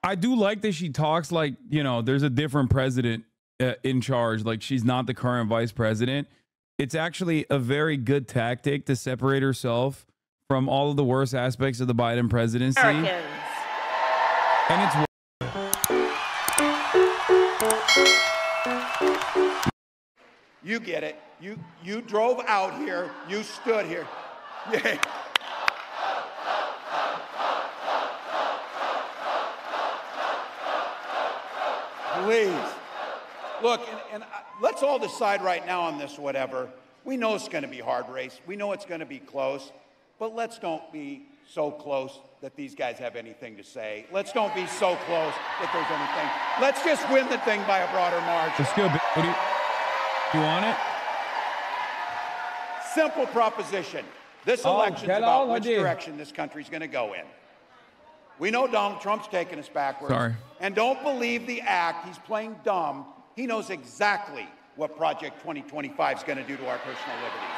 I do like that she talks like, you know, there's a different president in charge. Like she's not the current vice president. It's actually a very good tactic to separate herself from all of the worst aspects of the Biden presidency. Americans. And it's you get it. You drove out here. You stood here. Yeah. Please. Look, and let's all decide right now on this, whatever. We know it's going to be a hard race. We know it's going to be close. But let's don't be so close that these guys have anything to say. Let's don't be so close that there's anything. Let's just win the thing by a broader margin. Let's go. Do you want it? Simple proposition. This election's about which direction this country's going to go in. We know Donald Trump's taking us backwards. Sorry. And don't believe the act. He's playing dumb. He knows exactly what Project 2025 is going to do to our personal liberties.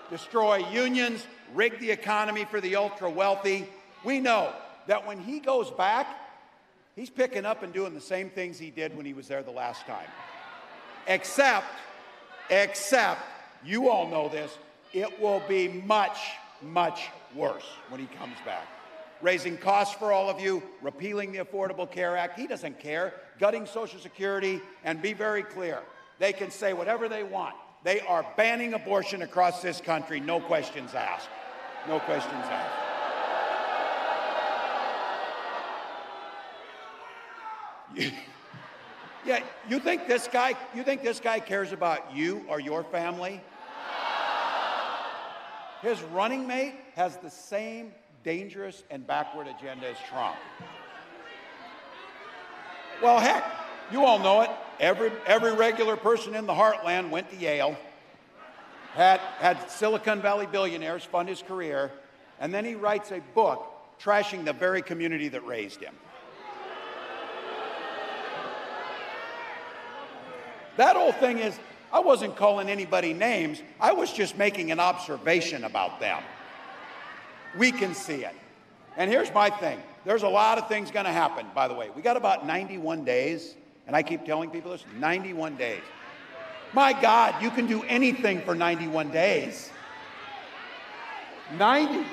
Destroy unions, rig the economy for the ultra-wealthy. We know that when he goes back, he's picking up and doing the same things he did when he was there the last time. Except, you all know this, it will be much, much worse when he comes back. Raising costs for all of you, repealing the Affordable Care Act. He doesn't care. Gutting Social Security, and be very clear. They can say whatever they want. They are banning abortion across this country, no questions asked. No questions asked. Yeah, you think this guy cares about you or your family? His running mate has the same dangerous and backward agenda as Trump. Well, heck, you all know it. Every regular person in the heartland went to Yale, had Silicon Valley billionaires fund his career, and then he writes a book trashing the very community that raised him. That whole thing is, I wasn't calling anybody names. I was just making an observation about them. We can see it. And here's my thing. There's a lot of things going to happen, by the way. We got about 91 days, and I keep telling people this, 91 days. My God, you can do anything for 91 days. 90.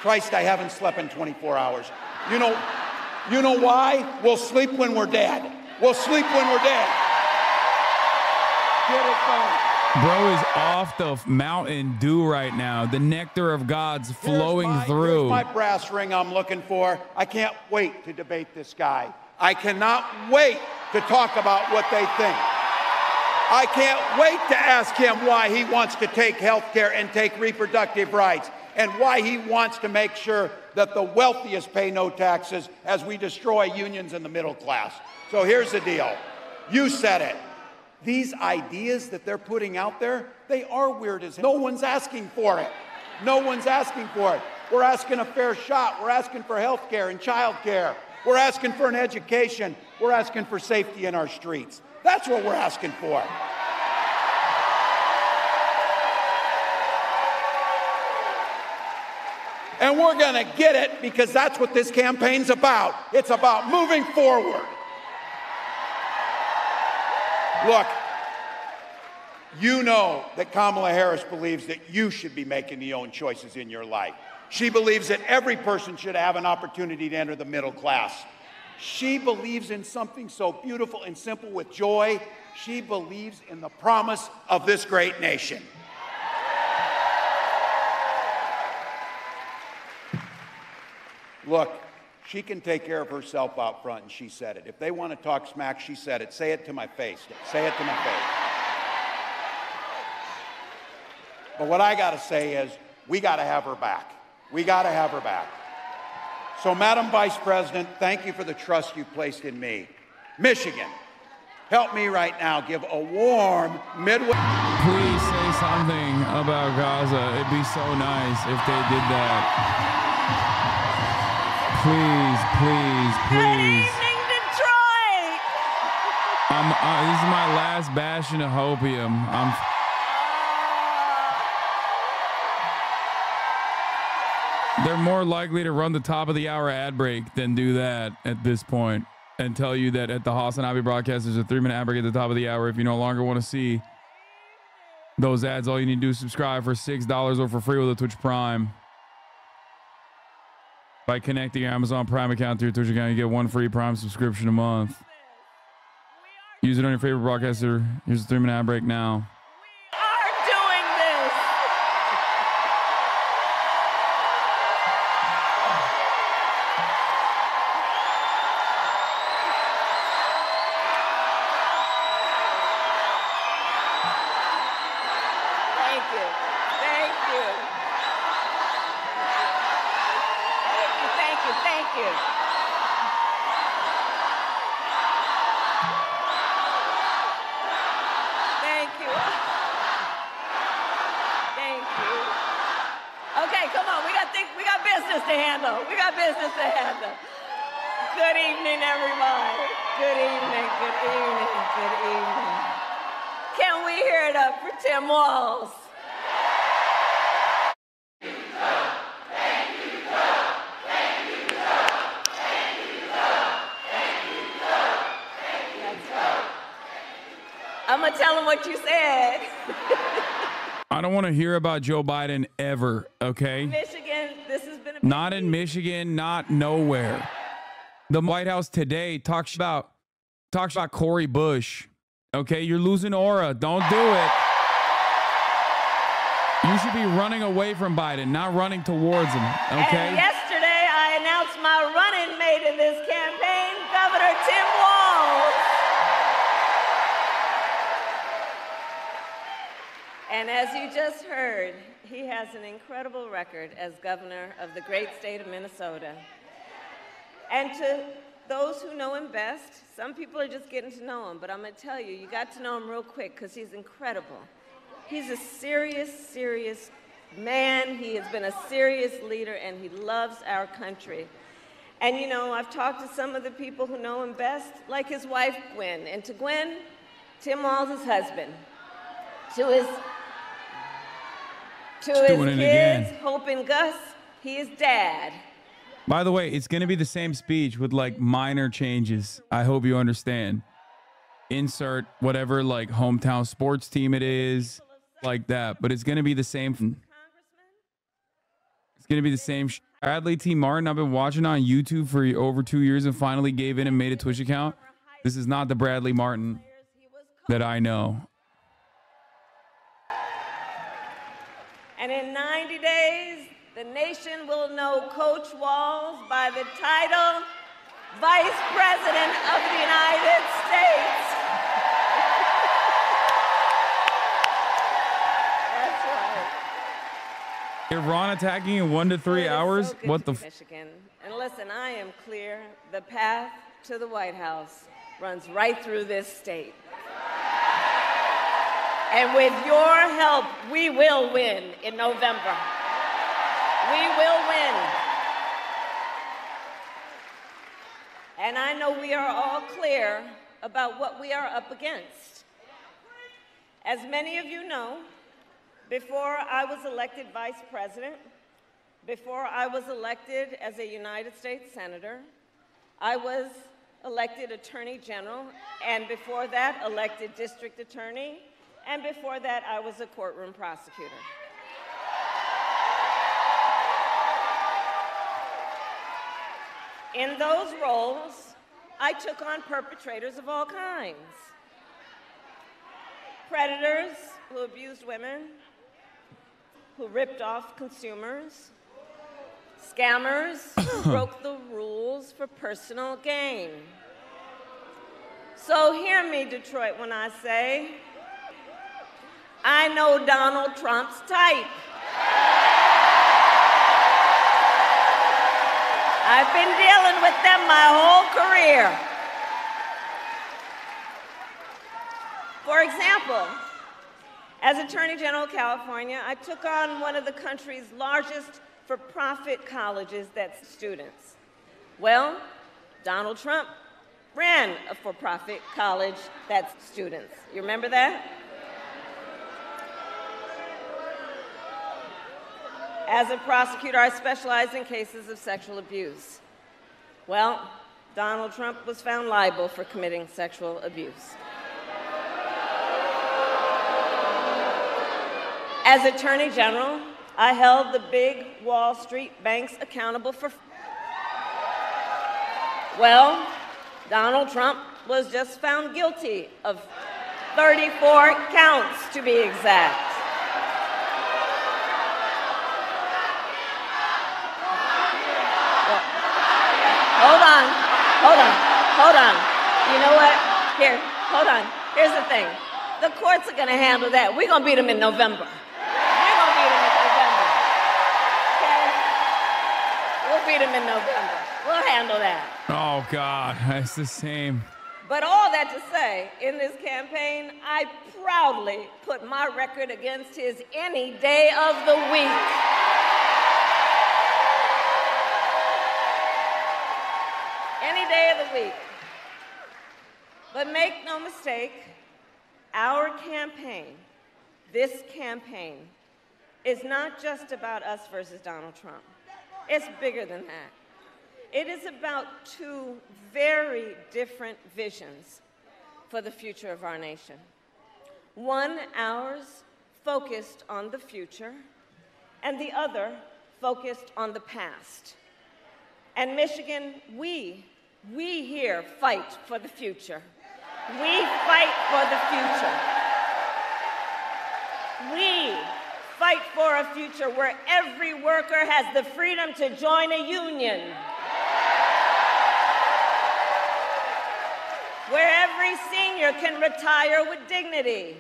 Christ, I haven't slept in 24 hours. You know why? We'll sleep when we're dead. We'll sleep when we're dead. Get it going. Bro is off the Mountain Dew right now. The nectar of God's flowing through. Here's my brass ring I'm looking for. I can't wait to debate this guy. I cannot wait to talk about what they think. I can't wait to ask him why he wants to take health care and take reproductive rights, and why he wants to make sure that the wealthiest pay no taxes as we destroy unions in the middle class. So here's the deal. You said it. These ideas that they're putting out there, they are weird as hell. No one's asking for it. No one's asking for it. We're asking a fair shot. We're asking for health care and child care. We're asking for an education. We're asking for safety in our streets. That's what we're asking for. And we're going to get it because that's what this campaign's about. It's about moving forward. Look, you know that Kamala Harris believes that you should be making the own choices in your life. She believes that every person should have an opportunity to enter the middle class. She believes in something so beautiful and simple with joy. She believes in the promise of this great nation. Look, she can take care of herself out front, and she said it. If they want to talk smack, she said it. Say it to my face. Say it to my face. But what I got to say is, we got to have her back. We got to have her back. So, Madam Vice President, thank you for the trust you placed in me. Michigan, help me right now give a warm Midwest. Please say something about Gaza. It'd be so nice if they did that. Please, please, please. Good evening, Detroit. This is my last bastion of hopium. They're more likely to run the top of the hour ad break than do that at this point and tell you that at the HasanAbi broadcast, there's a 3-minute ad break at the top of the hour. If you no longer want to see those ads, all you need to do is subscribe for $6 or for free with a Twitch Prime. By connecting your Amazon Prime account to your Twitch account, you get one free Prime subscription a month. Use it on your favorite broadcaster. Here's a 3-minute ad break now. Can we hear it up for Tim Walz? I'm going to tell him what you said. I don't want to hear about Joe Biden ever, okay? Michigan, this has been not in Michigan, not nowhere. The White House today talks about Cori Bush. Okay, you're losing aura. Don't do it. You should be running away from Biden, not running towards him. Okay. And yesterday, I announced my running mate in this campaign, Governor Tim Walz. And as you just heard, he has an incredible record as governor of the great state of Minnesota. And to those who know him best, some people are just getting to know him, but I'm going to tell you, you got to know him real quick because he's incredible. He's a serious, serious man. He has been a serious leader, and he loves our country. And, you know, I've talked to some of the people who know him best, like his wife, Gwen. And to Gwen, Tim Walz is husband. To his kids, Hope and Gus, he is dad. By the way, it's going to be the same speech with like minor changes. I hope you understand. Insert whatever like hometown sports team it is, like that. But it's going to be the same. It's going to be the same. Bradley T. Martin, I've been watching on YouTube for over 2 years and finally gave in and made a Twitch account. This is not the Bradley Martin that I know. And in 90 days, the nation will know Coach Walz by the title Vice President of the United States. That's right. Iran attacking in 1 to 3 hours? What the Michigan. And listen, I am clear. The path to the White House runs right through this state. And with your help, we will win in November. We will win. And I know we are all clear about what we are up against. As many of you know, before I was elected vice president, before I was elected as a United States Senator, I was elected Attorney General, and before that, elected District Attorney, and before that, I was a courtroom prosecutor. In those roles, I took on perpetrators of all kinds. Predators who abused women, who ripped off consumers, scammers who broke the rules for personal gain. So hear me, Detroit, when I say, I know Donald Trump's type. I've been dealing with them my whole career. For example, as Attorney General of California, I took on one of the country's largest for-profit colleges that's students. Well, Donald Trump ran a for-profit college that's students. You remember that? As a prosecutor, I specialize in cases of sexual abuse. Well, Donald Trump was found liable for committing sexual abuse. As Attorney General, I held the big Wall Street banks accountable for. Well, Donald Trump was just found guilty of 34 counts, to be exact. Hold on. You know what? Here, hold on. Here's the thing. The courts are going to handle that. We're going to beat them in November. We'll beat them in November. We'll handle that. Oh, God. It's the same. But all that to say, in this campaign, I proudly put my record against his any day of the week. Any day of the week. But make no mistake, our campaign, this campaign, is not just about us versus Donald Trump. It's bigger than that. It is about two very different visions for the future of our nation. One, ours, focused on the future, and the other, focused on the past. And Michigan, we here fight for the future. We fight for the future. We fight for a future where every worker has the freedom to join a union, where every senior can retire with dignity,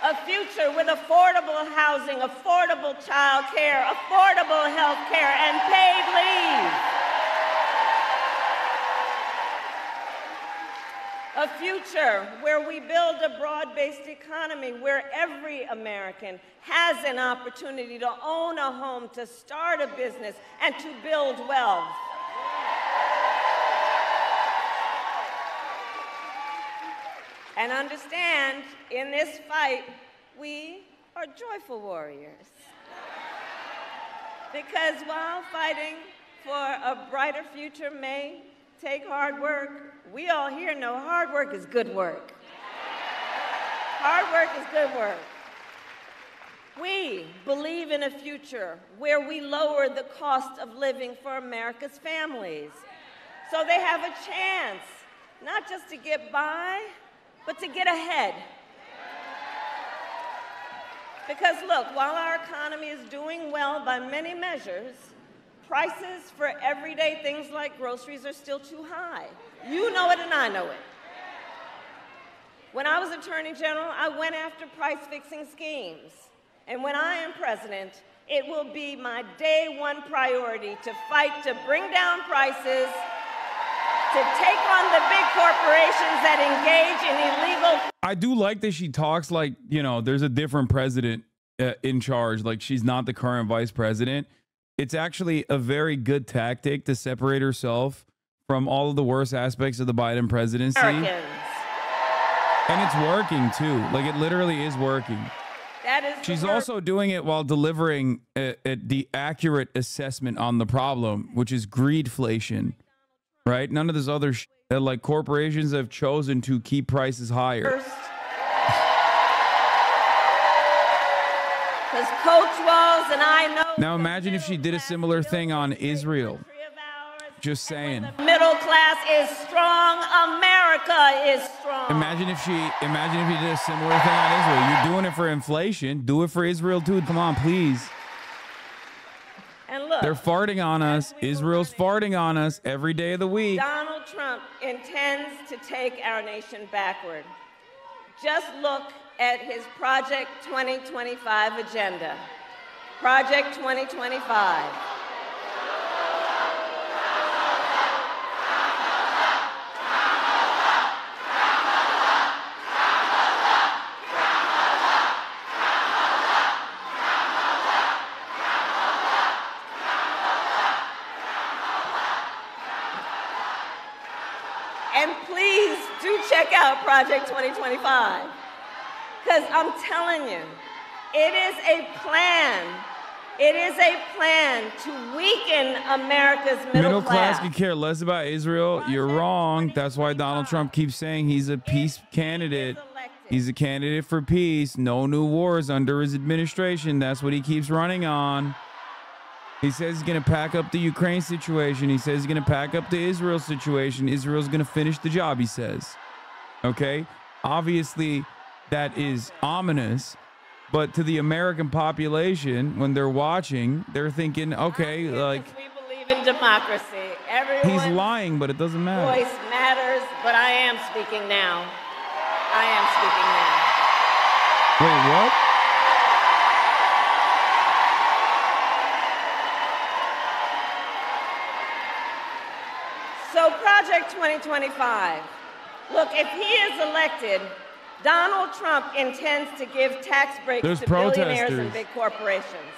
a future with affordable housing, affordable child care, affordable health care, and paid leave. A future where we build a broad-based economy where every American has an opportunity to own a home, to start a business, and to build wealth. And understand, in this fight, we are joyful warriors. Because while fighting for a brighter future may take hard work, we all here know hard work is good work. Hard work is good work. We believe in a future where we lower the cost of living for America's families, so they have a chance, not just to get by, but to get ahead. Because look, while our economy is doing well by many measures, prices for everyday things like groceries are still too high. You know it and I know it. When I was Attorney General, I went after price-fixing schemes. And when I am president, it will be my day one priority to fight to bring down prices, to take on the big corporations that engage in illegal. I do like that she talks like, you know, there's a different president in charge. Like she's not the current vice president. It's actually a very good tactic to separate herself from all of the worst aspects of the Biden presidency. Americans. And it's working too. Like it literally is working. That is. She's also doing it while delivering the accurate assessment on the problem, which is greedflation, right? None of this other that like corporations have chosen to keep prices higher. Because Coach Walz and I know. Now imagine if she did a similar thing on Israel. Just saying. The middle class is strong. America is strong. Imagine if she did a similar thing on Israel. You're doing it for inflation. Do it for Israel too. Come on, please. And look, they're farting on us. Israel's farting on us every day of the week. Donald Trump intends to take our nation backward. Just look at his Project 2025 agenda. Project 2025. And please do check out Project 2025. Because I'm telling you, It is a plan. It is a plan to weaken America's middle class. Could care less about Israel. You're wrong. That's why Donald Trump keeps saying he's a peace candidate. He's a candidate for peace. No new wars under his administration. That's what he keeps running on. He says he's going to pack up the Ukraine situation. He says he's going to pack up the Israel situation. Israel's going to finish the job, he says. Okay? Obviously, that is ominous. But to the American population, when they're watching, they're thinking, okay, like... We believe in democracy. Everyone's he's lying, but it doesn't matter. Voice matters, but I am speaking now. I am speaking now. Wait, what? So Project 2025. Look, if he is elected, Donald Trump intends to give tax breaks to billionaires and big corporations.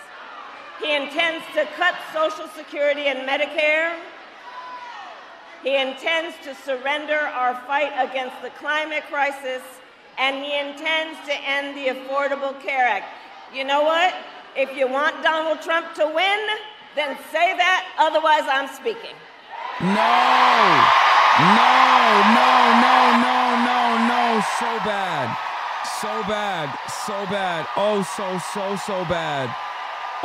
He intends to cut Social Security and Medicare. He intends to surrender our fight against the climate crisis, and he intends to end the Affordable Care Act. You know what? If you want Donald Trump to win, then say that, otherwise I'm speaking. No! So bad. So bad. So bad. Oh, so bad.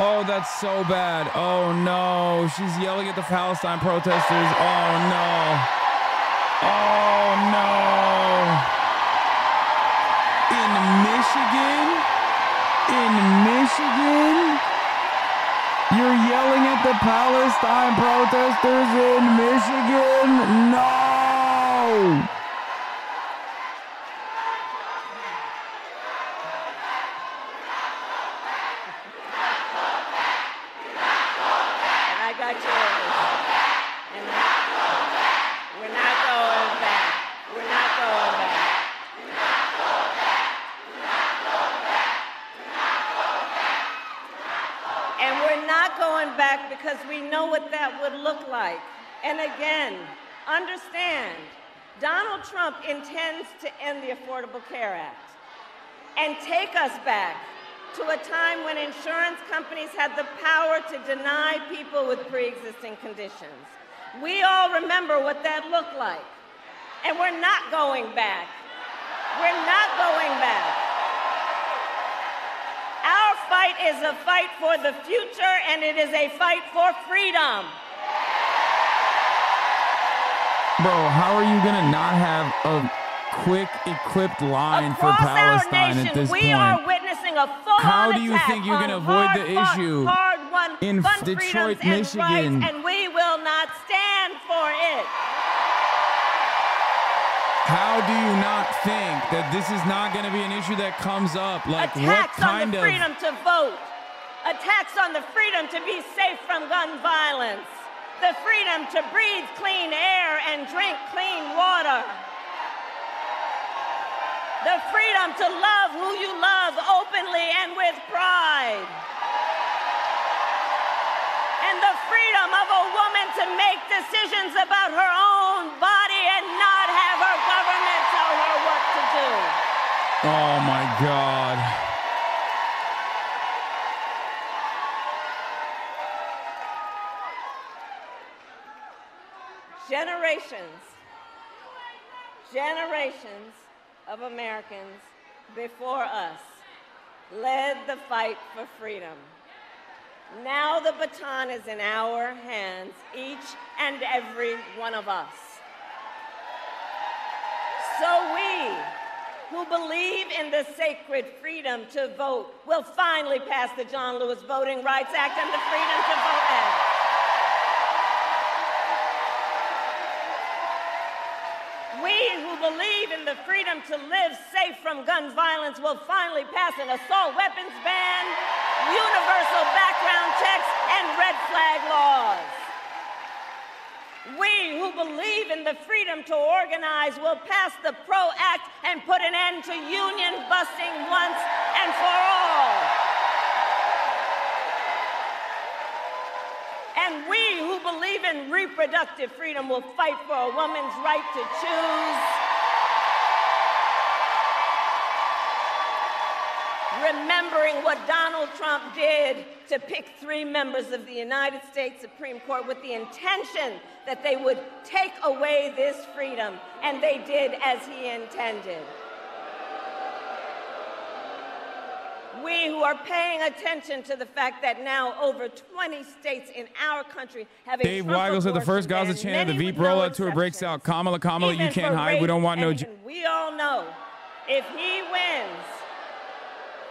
Oh, that's so bad. Oh, no. She's yelling at the Palestine protesters. Oh, no. Oh, no. In Michigan? You're yelling at the Palestine protesters in Michigan? No! Because we know what that would look like. And again, understand, Donald Trump intends to end the Affordable Care Act and take us back to a time when insurance companies had the power to deny people with pre-existing conditions. We all remember what that looked like. And we're not going back. We're not going back. Our fight is a fight for the future, and it is a fight for freedom. Bro, how are you going to not have a quick, equipped line for Palestine at this point? We are witnessing a full-on How do you think you're going to avoid the issue in Detroit, Michigan? And we will not stand for it. How do you not think that this is not going to be an issue that comes up? Like, what kind of... Attacks on the freedom to vote. Attacks on the freedom to be safe from gun violence. The freedom to breathe clean air and drink clean water. The freedom to love who you love openly and with pride. And the freedom of a woman to make decisions about her own body and not have her government tell her what to do. Oh my God. Generations of Americans before us led the fight for freedom. Now the baton is in our hands, each and every one of us. So we, who believe in the sacred freedom to vote, will finally pass the John Lewis Voting Rights Act and the Freedom to Vote Act. We who believe in the freedom to live safe from gun violence will finally pass an assault weapons ban, universal background checks, and red flag laws. We who believe in the freedom to organize will pass the PRO Act and put an end to union busting once and for all. And we who believe in reproductive freedom will fight for a woman's right to choose. remembering what Donald Trump did to pick 3 members of the United States Supreme Court with the intention that they would take away this freedom, and they did as he intended. We who are paying attention to the fact that now over 20 states in our country have a Dave Weigel said the first Gaza chant, the Veep rollout tour breaks out. Kamala, you can't hide. We don't want no... We all know if he wins,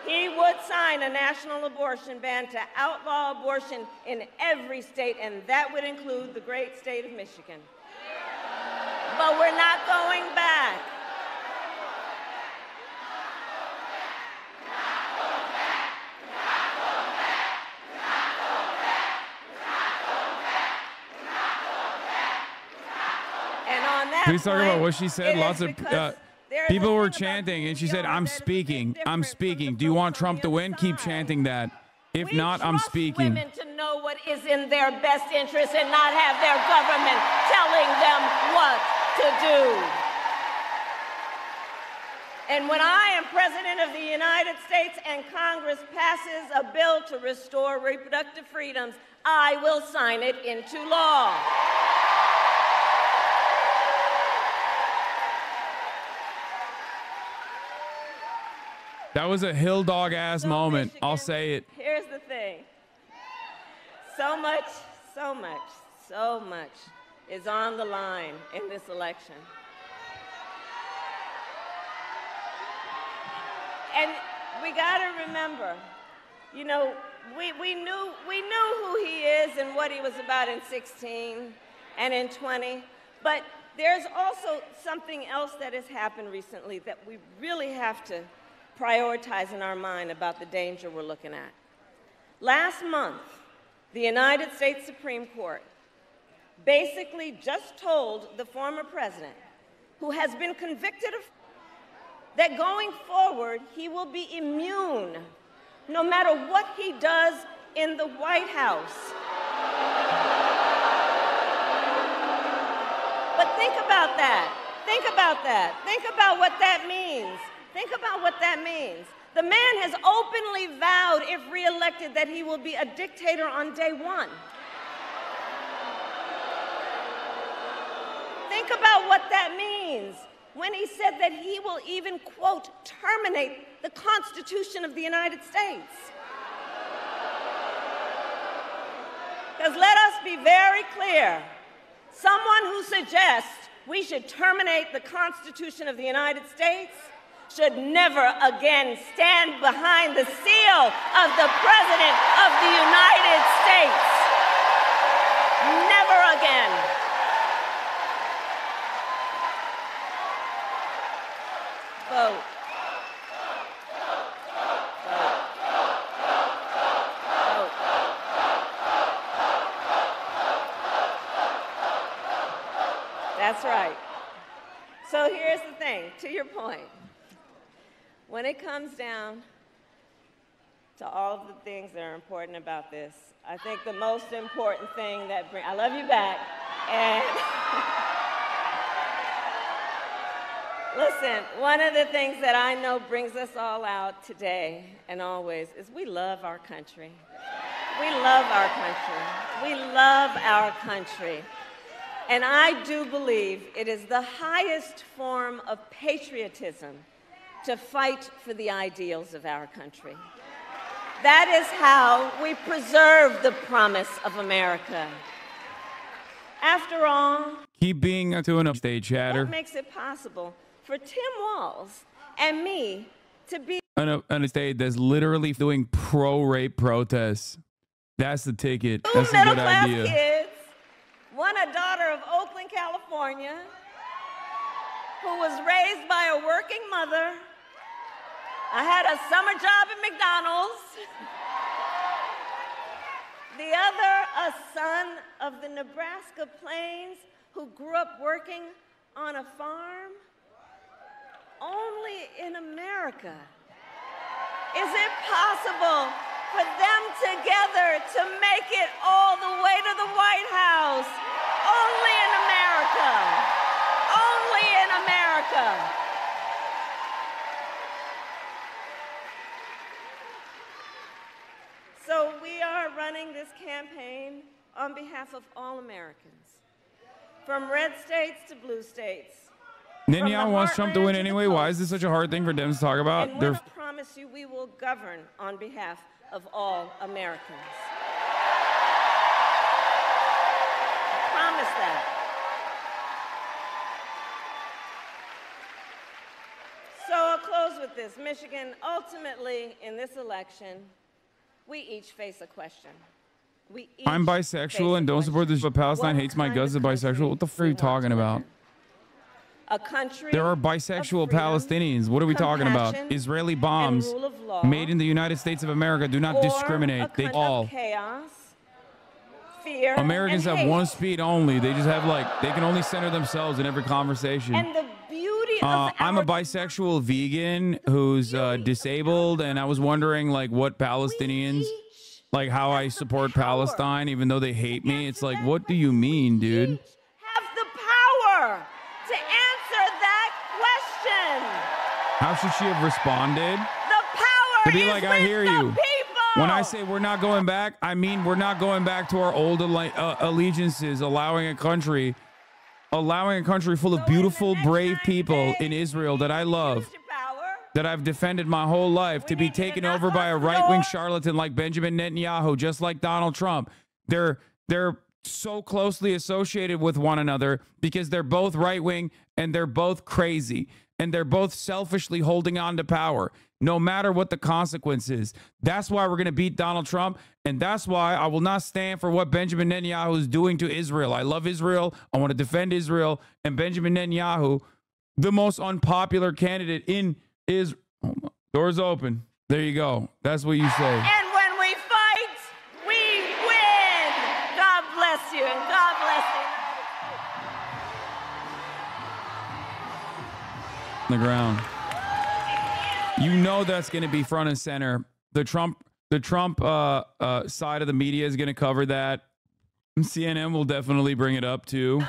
he would sign a national abortion ban to outlaw abortion in every state, and that would include the great state of Michigan. But we're not going back. Please talk about what she said. Lots of people were chanting, and she said, I'm speaking. I'm speaking. Do you want Trump to win? Keep chanting that. If not, I'm speaking. We trust women to know what is in their best interest and not have their government telling them what to do. And when I am President of the United States and Congress passes a bill to restore reproductive freedoms, I will sign it into law. That was a hill dog ass moment. Michigan, I'll say it. Here's the thing. So much is on the line in this election. And we got to remember, you know, we knew who he is and what he was about in 16 and in 20, but there's also something else that has happened recently that we really have to prioritize in our mind about the danger we're looking at. Last month, the United States Supreme Court basically just told the former president, who has been convicted of, that going forward, he will be immune no matter what he does in the White House. But think about that. Think about that. Think about what that means. Think about what that means. The man has openly vowed, if reelected, that he will be a dictator on day one. Think about what that means when he said that he will even, quote, terminate the Constitution of the United States. Because let us be very clear, someone who suggests we should terminate the Constitution of the United States should never again stand behind the seal of the President of the United States. Never again. Vote. Vote. That's right. So here's the thing, to your point. When it comes down to all of the things that are important about this, I think the most important thing that I love you back, and listen, one of the things that I know brings us all out today and always is we love our country. We love our country. We love our country. And I do believe it is the highest form of patriotism to fight for the ideals of our country. That is how we preserve the promise of America. After all, keep being doing a stage chatter. What makes it possible for Tim Walz and me to be on a stage that's literally doing pro-rape protests? That's the ticket. That's a good idea. Kids, one a daughter of Oakland, California, who was raised by a working mother. I had a summer job at McDonald's. The other, a son of the Nebraska Plains who grew up working on a farm. Only in America is it possible for them together to make it all the way to the White House. Only in America. Only in America. this campaign on behalf of all Americans, from red states to blue states. Netanyahu wants Trump to win anyway. Why is this such a hard thing for Dems to talk about? And I promise you we will govern on behalf of all Americans. I promise that. So I'll close with this. Michigan, ultimately, in this election, we each face a question. I'm bisexual and don't support this, but Palestine hates my guts as bisexual. What the f*** are you talking about? A country. There are bisexual Palestinians. What are we talking about? Israeli bombs made in the United States of America do not discriminate. They all. Chaos, fear, Americans and have hate. one speed only. They just have they can only center themselves in every conversation. And the beauty of I'm a bisexual vegan who's disabled, and I was wondering what Palestinians, how I support Palestine, even though they hate me. It's like, what do you mean, dude? Have the power to answer that question. How should she have responded? The power To be is like, with I hear the you. people. When I say we're not going back, I mean we're not going back to our old allegiances, allowing a country full of beautiful, brave people in Israel that I love, that I've defended my whole life, to be taken over by a right-wing charlatan like Benjamin Netanyahu, just like Donald Trump. They're so closely associated with one another because they're both right-wing and they're both crazy and they're both selfishly holding on to power, no matter what the consequence is. That's why we're going to beat Donald Trump, and that's why I will not stand for what Benjamin Netanyahu is doing to Israel. I love Israel. I want to defend Israel, and Benjamin Netanyahu, the most unpopular candidate in Israel. Doors open. There you go. That's what you say. And when we fight, we win. God bless you, and God bless you. On the ground. You know that's going to be front and center. The Trump side of the media is going to cover that. CNN will definitely bring it up too.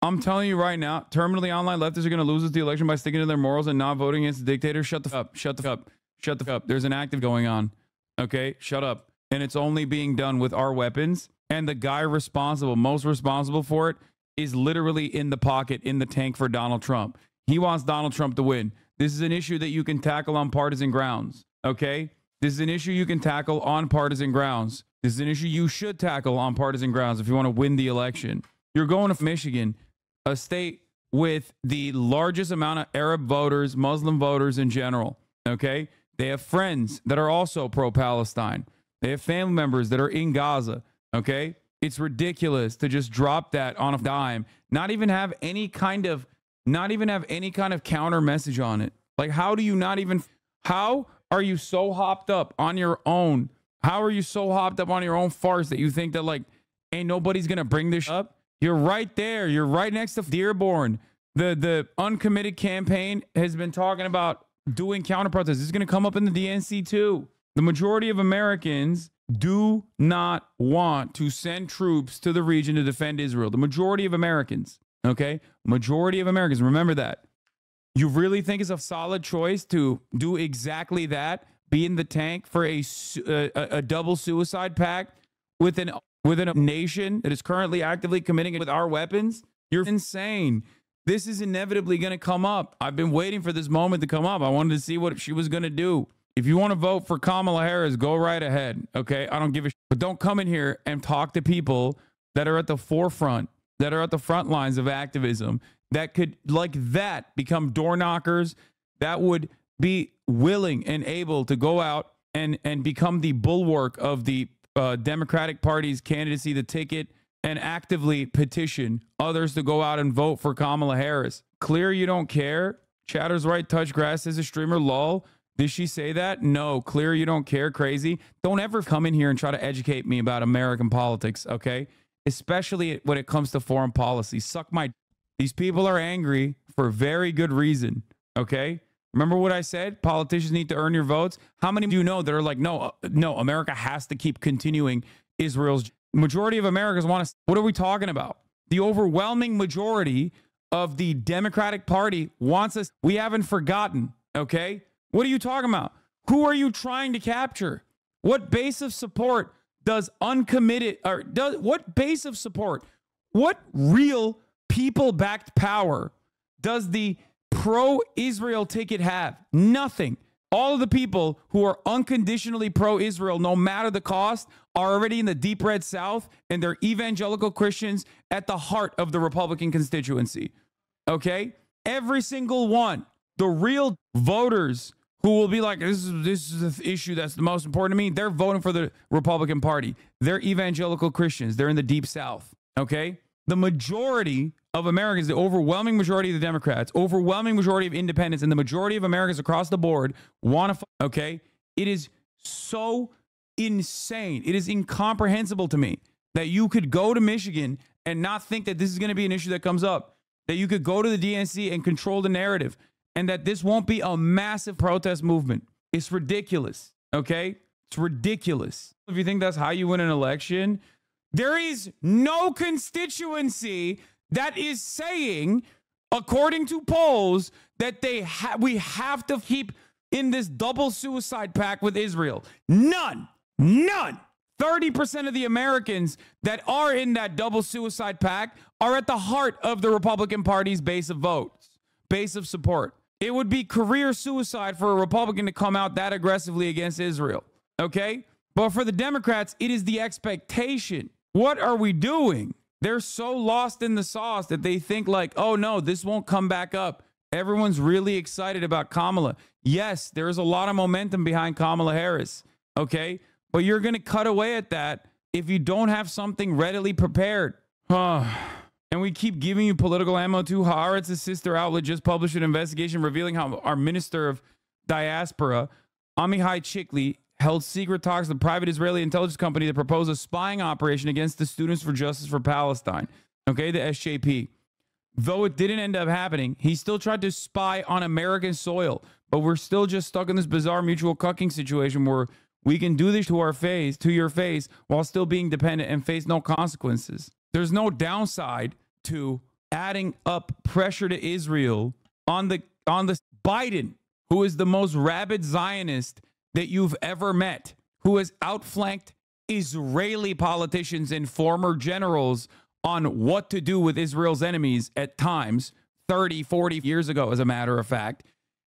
I'm telling you right now, terminally online leftists are going to lose the election by sticking to their morals and not voting against the dictator. Shut the f up. Shut the f up. Shut the f up. There's an active going on. Okay? Shut up. And it's only being done with our weapons. And the guy most responsible for it, is literally in the pocket, in the tank for Donald Trump. He wants Donald Trump to win. This is an issue that you can tackle on partisan grounds. Okay? This is an issue you can tackle on partisan grounds. This is an issue you should tackle on partisan grounds if you want to win the election. You're going to Michigan, a state with the largest amount of Arab voters, Muslim voters in general. Okay? They have friends that are also pro-Palestine. They have family members that are in Gaza. Okay? It's ridiculous to just drop that on a dime, not even have any kind of counter message on it. Like, how are you so hopped up on your own? How are you so hopped up on your own farce that you think that ain't nobody's going to bring this up? You're right there. You're right next to Dearborn. The uncommitted campaign has been talking about doing counter protests. This is going to come up in the DNC too. The majority of Americans do not want to send troops to the region to defend Israel. The majority of Americans, okay? Majority of Americans, remember that. You really think it's a solid choice to do exactly that? Be in the tank for a double suicide pact within a nation that is currently actively committing it with our weapons? You're insane. This is inevitably going to come up. I've been waiting for this moment to come up. I wanted to see what she was going to do. If you want to vote for Kamala Harris, go right ahead, okay? I don't give a shit. But don't come in here and talk to people that are at the forefront, that are at the front lines of activism, that could, become door knockers, that would be willing and able to go out and become the bulwark of the Democratic Party's candidacy, the ticket, and actively petition others to go out and vote for Kamala Harris. Clear you don't care. Chatter's right, touch grass, says a streamer, lol. Did she say that? No. Clear you don't care, crazy. Don't ever come in here and try to educate me about American politics, okay? Especially when it comes to foreign policy. Suck my... These people are angry for very good reason, okay? Remember what I said? Politicians need to earn your votes. How many do you know that are like, no, America has to keep continuing Israel's... Majority of Americans want to... What are we talking about? The overwhelming majority of the Democratic Party wants us. We haven't forgotten, okay? What are you talking about? Who are you trying to capture? What base of support does uncommitted, or does what base of support, what real people-backed power does the pro-Israel ticket have? Nothing. All of the people who are unconditionally pro-Israel, no matter the cost, are already in the deep red South, and they're evangelical Christians at the heart of the Republican constituency. Okay? Every single one. The real voters who will be like, this is the issue that's the most important to me, they're voting for the Republican Party. They're evangelical Christians. They're in the deep South. Okay? The majority of Americans, the overwhelming majority of the Democrats, overwhelming majority of independents, and the majority of Americans across the board want to, okay? It is so insane. It is incomprehensible to me that you could go to Michigan and not think that this is going to be an issue that comes up, that you could go to the DNC and control the narrative, and that this won't be a massive protest movement. It's ridiculous, okay? It's ridiculous. If you think that's how you win an election, there is no constituency that is saying, according to polls, that we have to keep in this double suicide pact with Israel. None. 30% of the Americans that are in that double suicide pact are at the heart of the Republican Party's base of votes, base of support. It would be career suicide for a Republican to come out that aggressively against Israel, okay? But for the Democrats, it is the expectation. What are we doing? They're so lost in the sauce that they think like, oh no, this won't come back up. Everyone's really excited about Kamala. Yes, there is a lot of momentum behind Kamala Harris, okay? But you're going to cut away at that if you don't have something readily prepared. And we keep giving you political ammo too. Haaretz's sister outlet just published an investigation revealing how our Minister of Diaspora, Amihai Chikli, held secret talks with the private Israeli intelligence company that proposed a spying operation against the Students for Justice for Palestine, okay, the SJP. Though it didn't end up happening, he still tried to spy on American soil, but we're still just stuck in this bizarre mutual cucking situation where we can do this to your face, while still being dependent and face no consequences. There's no downside to adding up pressure to Israel on the Biden, who is the most rabid Zionist that you've ever met, who has outflanked Israeli politicians and former generals on what to do with Israel's enemies at times, 30, 40 years ago, as a matter of fact,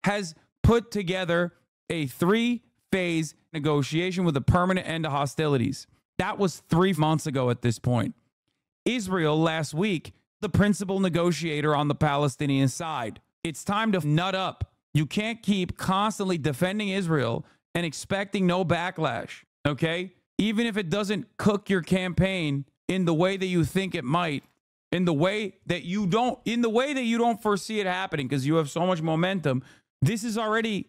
has put together a 3-phase negotiation with a permanent end to hostilities. That was 3 months ago at this point. Israel last week, the principal negotiator on the Palestinian side. It's time to nut up. You can't keep constantly defending Israel and expecting no backlash, okay? Even if it doesn't cook your campaign in the way that you think it might, in the way that you don't foresee it happening because you have so much momentum, this is already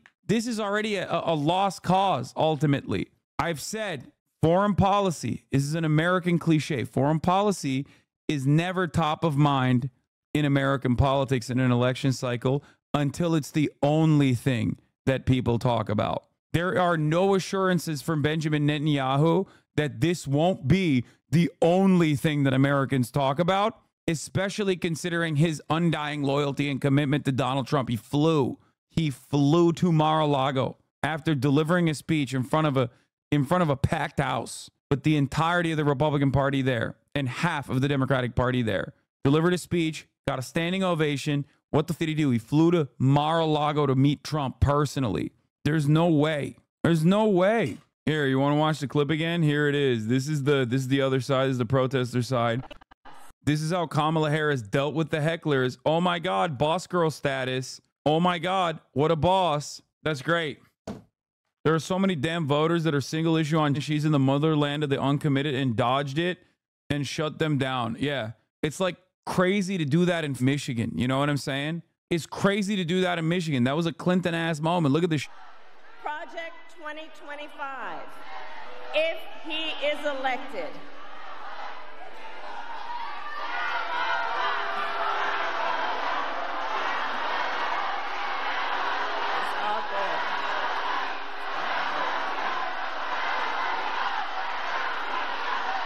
a lost cause, ultimately. I've said foreign policy, this is an American cliche, foreign policy is never top of mind in American politics in an election cycle until it's the only thing that people talk about. There are no assurances from Benjamin Netanyahu that this won't be the only thing that Americans talk about, especially considering his undying loyalty and commitment to Donald Trump. He flew to Mar-a-Lago after delivering a speech in front of a packed house with the entirety of the Republican Party there and half of the Democratic Party there. Delivered a speech, got a standing ovation. What the f*** did he do? He flew to Mar-a-Lago to meet Trump personally. There's no way. There's no way. Here, you want to watch the clip again? Here it is. This is the other side. This is the protester side. This is how Kamala Harris dealt with the hecklers. Oh my God, boss girl status. Oh my God, what a boss. That's great. There are so many damn voters that are single issue on she's in the motherland of the uncommitted and dodged it and shut them down. Yeah, it's like crazy to do that in Michigan. You know what I'm saying? It's crazy to do that in Michigan. That was a Clinton-ass moment. Look at this. Project 2025, if he is elected. It's all good.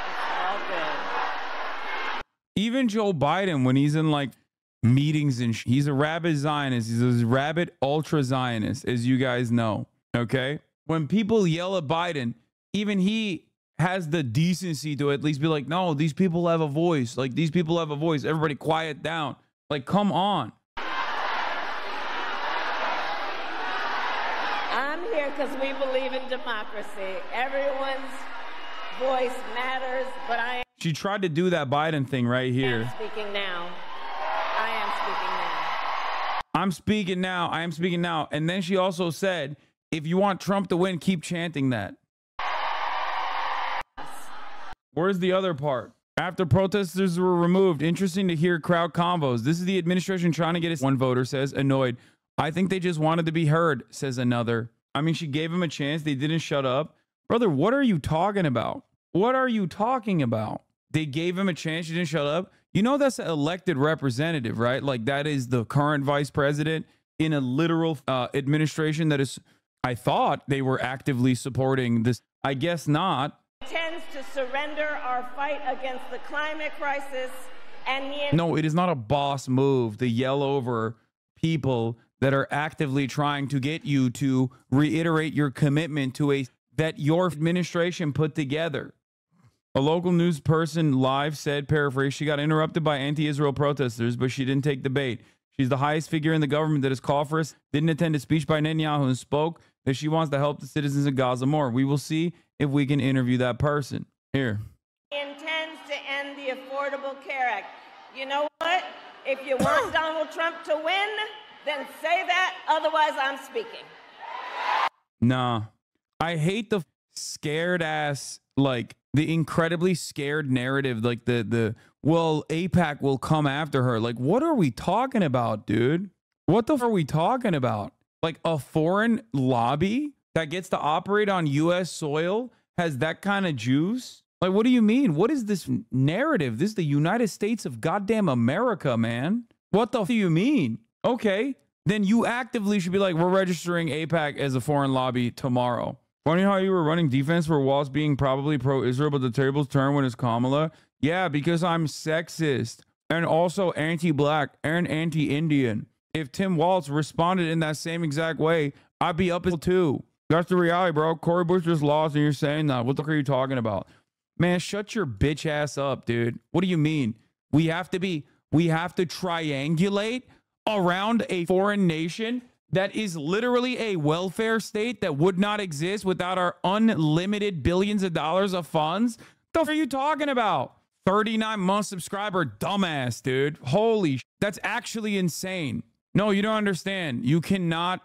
It's all good. Even even Joe Biden, when he's in like meetings and he's a rabid Zionist, he's a rabid ultra Zionist, as you guys know. Okay. When people yell at Biden, even he has the decency to at least be like, no, these people have a voice. Like, these people have a voice. Everybody quiet down. Like, come on. I'm here because we believe in democracy. Everyone's voice matters, but She tried to do that Biden thing right here. am speaking now. I am speaking now. I'm speaking now. I am speaking now. And then she also said, if you want Trump to win, keep chanting that. Where's the other part? After protesters were removed, interesting to hear crowd convos. This is the administration trying to get us. One voter says, annoyed. I think they just wanted to be heard, says another. I mean, she gave him a chance. They didn't shut up. Brother, what are you talking about? What are you talking about? They gave him a chance. She didn't shut up. You know, that's an elected representative, right? Like, that is the current vice president in a literal administration that is, I thought they were actively supporting this. I guess not. Intends to surrender our fight against the climate crisis, and no, it is not a boss move to yell over people that are actively trying to get you to reiterate your commitment to that your administration put together. A local news person live said, paraphrase, she got interrupted by anti-Israel protesters, but she didn't take the bait. She's the highest figure in the government that has called for us, didn't attend a speech by Netanyahu, and spoke that she wants to help the citizens of Gaza more. We will see if we can interview that person. Here. intends to end the Affordable Care Act. You know what? If you want Donald Trump to win, then say that. Otherwise, I'm speaking. Nah. I hate the scared ass, like the incredibly scared narrative, like well, AIPAC will come after her. Like, what are we talking about, dude? What the f are we talking about? Like, a foreign lobby that gets to operate on U.S. soil has that kind of juice? Like, what do you mean? What is this narrative? This is the United States of goddamn America, man. What the f do you mean? Okay, then you actively should be like, we're registering AIPAC as a foreign lobby tomorrow. Funny how you were running defense for Walz being probably pro-Israel, but the tables turn when it's Kamala. Yeah, because I'm sexist and also anti-black and anti-Indian. If Tim Walz responded in that same exact way, I'd be up as too. That's the reality, bro. Cory Bush just lost and you're saying that. What the fuck are you talking about? Man, shut your bitch ass up, dude. What do you mean? We have to triangulate around a foreign nation that is literally a welfare state that would not exist without our unlimited billions of dollars of funds? The fuck are you talking about? 39-month subscriber dumbass, dude. Holy that's actually insane. No, you don't understand. You cannot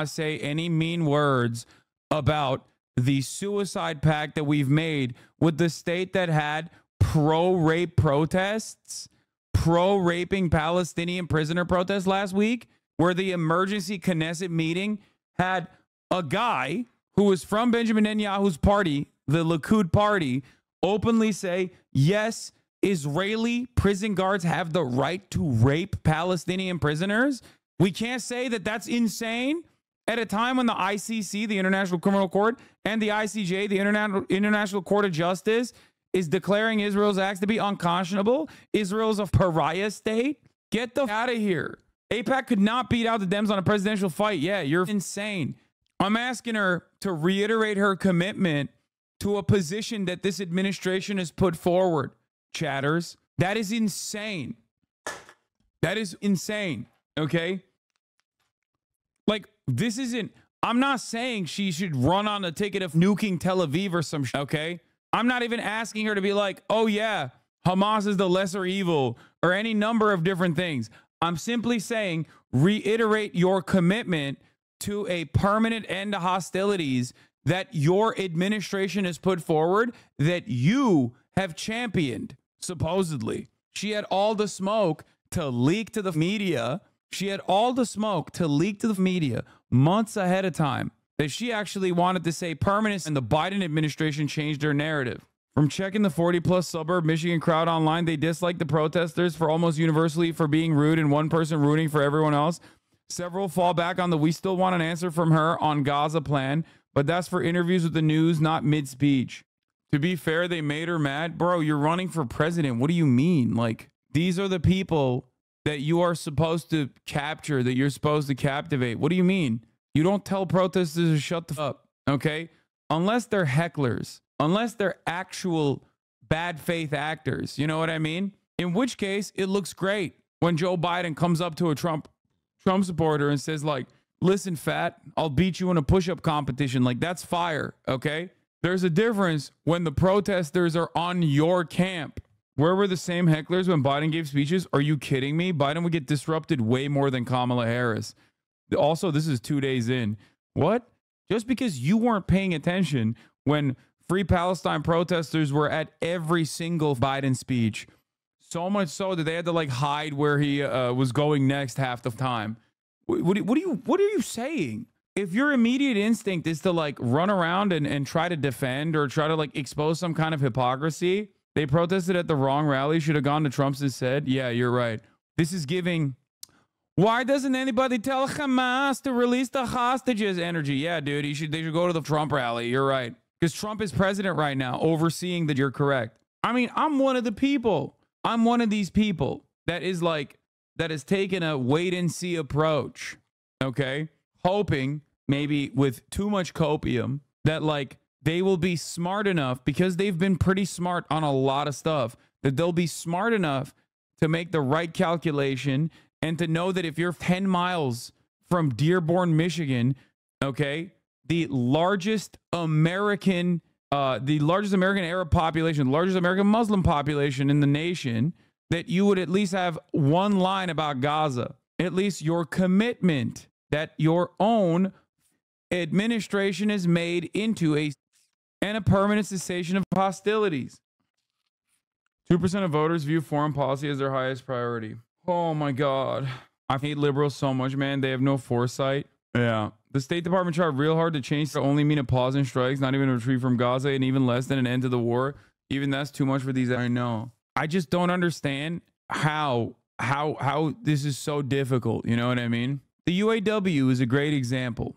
say any mean words about the suicide pact that we've made with the state that had pro-rape protests, pro-raping Palestinian prisoner protests last week, where the emergency Knesset meeting had a guy who was from Benjamin Netanyahu's party, the Likud party, openly say, yes, Israeli prison guards have the right to rape Palestinian prisoners. We can't say that that's insane at a time when the ICC, the International Criminal Court, and the ICJ, the International Court of Justice, is declaring Israel's acts to be unconscionable. Israel's a pariah state. Get the out of here. AIPAC could not beat out the Dems on a presidential fight. Yeah, you're insane. I'm asking her to reiterate her commitment to a position that this administration has put forward. Chatters. That is insane. That is insane. Okay? Like, this isn't, I'm not saying she should run on the ticket of nuking Tel Aviv or some shit, okay? I'm not even asking her to be like, oh yeah, Hamas is the lesser evil or any number of different things. I'm simply saying reiterate your commitment to a permanent end to hostilities that your administration has put forward, that you have championed, supposedly. She had all the smoke to leak to the media. She had all the smoke to leak to the media months ahead of time that she actually wanted to say permanence, and the Biden administration changed her narrative. From checking the 40-plus suburb Michigan crowd online, they disliked the protesters for almost universally for being rude and one person rooting for everyone else. Several fall back on the we still want an answer from her on Gaza plan, but that's for interviews with the news, not mid-speech. To be fair, they made her mad. Bro, you're running for president. What do you mean? Like, these are the people that you are supposed to capture, that you're supposed to captivate. What do you mean? You don't tell protesters to shut the fuck up, okay? Unless they're hecklers, unless they're actual bad faith actors. You know what I mean? In which case, it looks great when Joe Biden comes up to a Trump supporter and says, like, listen, fat, I'll beat you in a push-up competition. Like, that's fire, okay? There's a difference when the protesters are on your camp. Where were the same hecklers when Biden gave speeches? Are you kidding me? Biden would get disrupted way more than Kamala Harris. Also, this is 2 days in. What? Just because you weren't paying attention when Free Palestine protesters were at every single Biden speech, so much so that they had to like hide where he was going next half the time. What are you saying? If your immediate instinct is to like run around and try to defend or try to like expose some kind of hypocrisy, they protested at the wrong rally, should have gone to Trump's and said, yeah, you're right. This is giving, why doesn't anybody tell Hamas to release the hostages energy? Yeah, dude, they should go to the Trump rally. You're right. Because Trump is president right now, overseeing that you're correct. I mean, I'm one of the people. I'm one of these people that is like, that has taken a wait and see approach. Okay. Hoping maybe with too much copium that like they will be smart enough, because they've been pretty smart on a lot of stuff, that they'll be smart enough to make the right calculation and to know that if you're 10 miles from Dearborn, Michigan, okay, the largest American Arab population, the largest American Muslim population in the nation, that you would at least have one line about Gaza, at least your commitment that your own administration is made into a permanent cessation of hostilities. 2% of voters view foreign policy as their highest priority. Oh my God. I hate liberals so much, man. They have no foresight. Yeah. The State Department tried real hard to change to only mean a pause in strikes, not even a retreat from Gaza, and even less than an end to the war. Even that's too much for these. I know. I just don't understand how this is so difficult. You know what I mean? The UAW is a great example.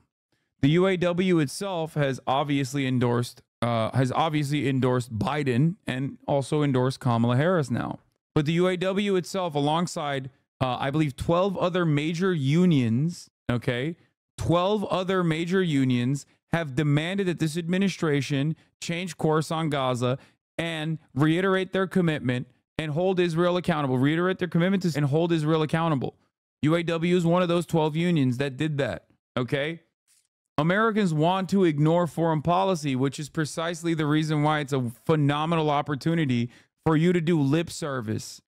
The UAW itself has obviously endorsed Biden and also endorsed Kamala Harris now. But the UAW itself, alongside, I believe, 12 other major unions, okay, 12 other major unions have demanded that this administration change course on Gaza and reiterate their commitment and hold Israel accountable. Reiterate their commitment to and hold Israel accountable. UAW is one of those 12 unions that did that, okay? Americans want to ignore foreign policy, which is precisely the reason why it's a phenomenal opportunity for you to do lip service.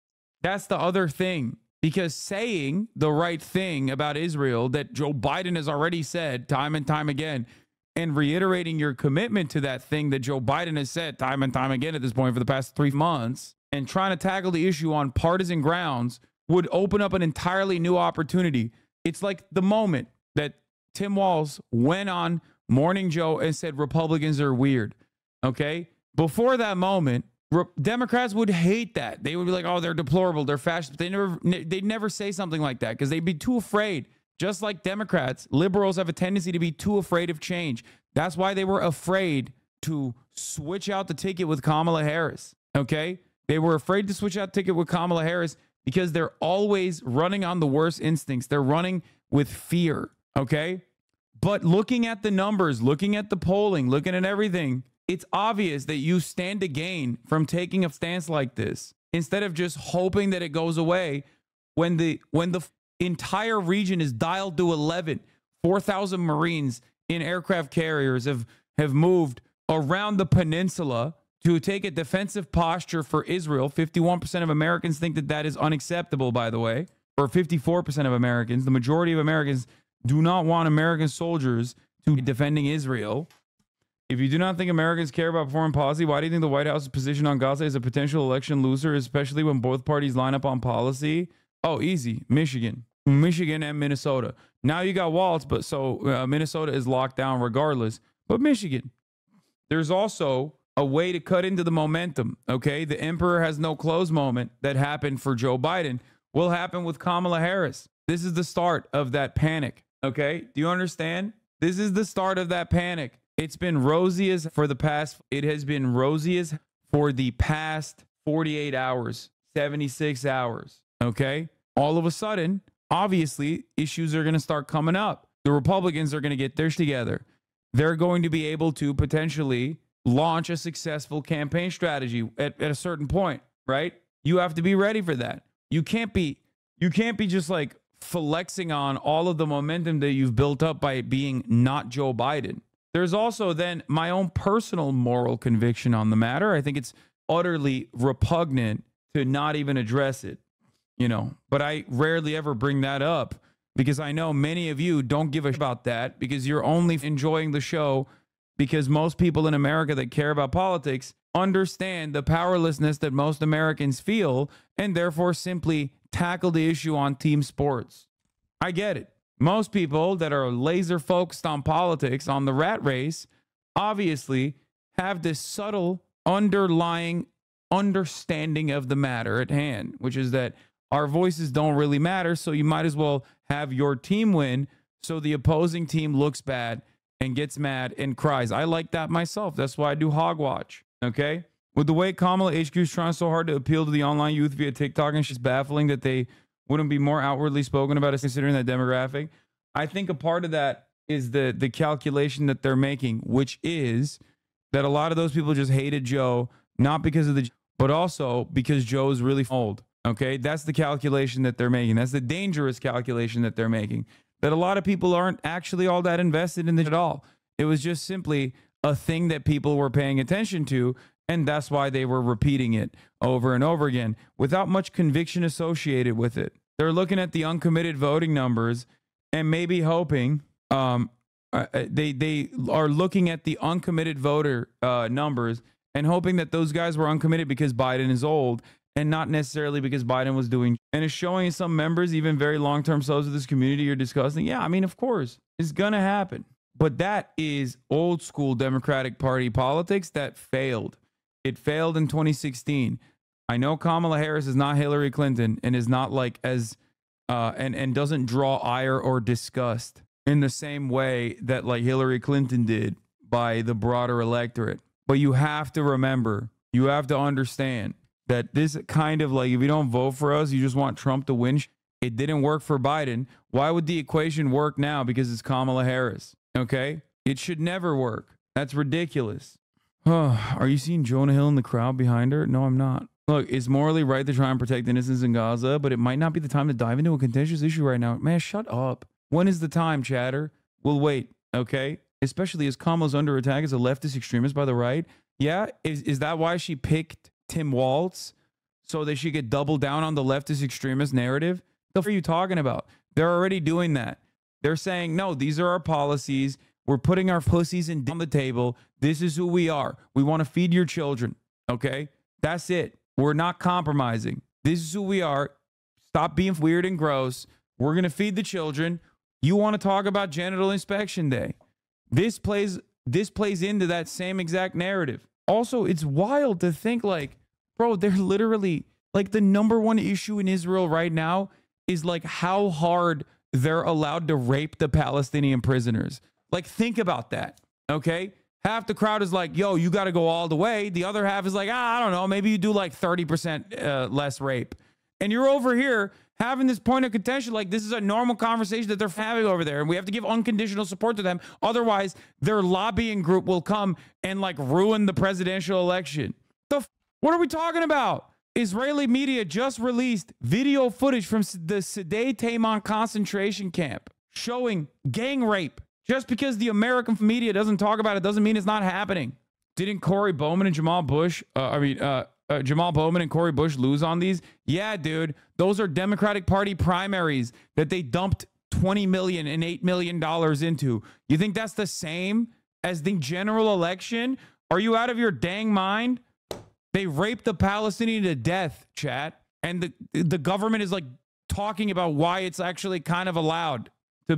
That's the other thing. Because saying the right thing about Israel that Joe Biden has already said time and time again, and reiterating your commitment to that thing that Joe Biden has said time and time again at this point for the past 3 months, and trying to tackle the issue on partisan grounds would open up an entirely new opportunity. It's like the moment that Tim Walz went on Morning Joe and said Republicans are weird. Okay? Before that moment, Democrats would hate that. They would be like, oh, they're deplorable, they're fascist. They'd never say something like that because they'd be too afraid. Just like Democrats, liberals have a tendency to be too afraid of change. That's why they were afraid to switch out the ticket with Kamala Harris. Okay? They were afraid to switch out the ticket with Kamala Harris because they're always running on the worst instincts. They're running with fear. Okay? But looking at the numbers, looking at the polling, looking at everything, it's obvious that you stand to gain from taking a stance like this instead of just hoping that it goes away when the entire region is dialed to 11. 4,000 Marines in aircraft carriers have moved around the peninsula to take a defensive posture for Israel. 51% of Americans think that that is unacceptable, by the way, or 54% of Americans. The majority of Americans do not want American soldiers to be defending Israel. If you do not think Americans care about foreign policy, why do you think the White House's position on Gaza is a potential election loser, especially when both parties line up on policy? Oh, easy. Michigan and Minnesota. Now you got Walz, but so Minnesota is locked down regardless. But Michigan, there's also a way to cut into the momentum. Okay, the emperor has no clothes moment that happened for Joe Biden will happen with Kamala Harris. This is the start of that panic. Okay, do you understand? This is the start of that panic. It's been rosiest for the past, it has been rosiest for the past 48 hours, 76 hours. Okay. All of a sudden, obviously, issues are going to start coming up. The Republicans are going to get theirs together. They're going to be able to potentially launch a successful campaign strategy at a certain point, right? You have to be ready for that. You can't be just like flexing on all of the momentum that you've built up by being not Joe Biden. There's also then my own personal moral conviction on the matter. I think it's utterly repugnant to not even address it, you know, but I rarely ever bring that up because I know many of you don't give a about that because you're only enjoying the show because most people in America that care about politics understand the powerlessness that most Americans feel and therefore simply tackle the issue on team sports. I get it. Most people that are laser focused on politics, on the rat race, obviously have this subtle underlying understanding of the matter at hand, which is that our voices don't really matter. So you might as well have your team win so the opposing team looks bad and gets mad and cries. I like that myself. That's why I do Hogwatch. Okay. With the way Kamala HQ is trying so hard to appeal to the online youth via TikTok, and she's baffling that they wouldn't be more outwardly spoken about as considering that demographic. I think a part of that is the calculation that they're making, which is that a lot of those people just hated Joe, not because of but also because Joe's really old. Okay. That's the calculation that they're making. That's the dangerous calculation that they're making, that a lot of people aren't actually all that invested in it at all. It was just simply a thing that people were paying attention to. And that's why they were repeating it over and over again without much conviction associated with it. They're looking at the uncommitted voting numbers and maybe hoping they are looking at the uncommitted voter numbers and hoping that those guys were uncommitted because Biden is old and not necessarily because Biden was doing. And it's showing some members, even very long-term souls of this community, are discussing. Yeah, I mean, of course, it's going to happen. But that is old school Democratic Party politics that failed. It failed in 2016. I know Kamala Harris is not Hillary Clinton and is not like as and doesn't draw ire or disgust in the same way that like Hillary Clinton did by the broader electorate. But you have to remember, you have to understand that this kind of like, if you don't vote for us, you just want Trump to win. It didn't work for Biden. Why would the equation work now? Because it's Kamala Harris. Okay. It should never work. That's ridiculous. Are you seeing Jonah Hill in the crowd behind her? No, I'm not. Look, it's morally right to try and protect innocents in Gaza, but it might not be the time to dive into a contentious issue right now. Man, shut up. When is the time, chatter? We'll wait, okay? Especially as Kamala's under attack as a leftist extremist by the right. Yeah, is that why she picked Tim Walz? So that she could double down on the leftist extremist narrative? The fuck are you talking about? They're already doing that. They're saying, no, these are our policies. We're putting our pussies on the table. This is who we are. We want to feed your children. Okay? That's it. We're not compromising. This is who we are. Stop being weird and gross. We're going to feed the children. You want to talk about genital inspection day. This plays into that same exact narrative. Also, it's wild to think like, bro, they're literally like the number one issue in Israel right now is like how hard they're allowed to rape the Palestinian prisoners. Like, think about that, okay? Half the crowd is like, yo, you got to go all the way. The other half is like, I don't know, maybe you do like 30% less rape. And you're over here having this point of contention like this is a normal conversation that they're having over there, and we have to give unconditional support to them. Otherwise, their lobbying group will come and like ruin the presidential election. What are we talking about? Israeli media just released video footage from the Sdei Taman concentration camp showing gang rape. Just because the American media doesn't talk about it doesn't mean it's not happening. Didn't Corey Bowman and Jamal Bowman and Corey Bush lose on these? Yeah, dude. Those are Democratic Party primaries that they dumped $20 million and $8 million into. You think that's the same as the general election? Are you out of your dang mind? They raped the Palestinian to death, chat. And the government is like talking about why it's actually kind of allowed to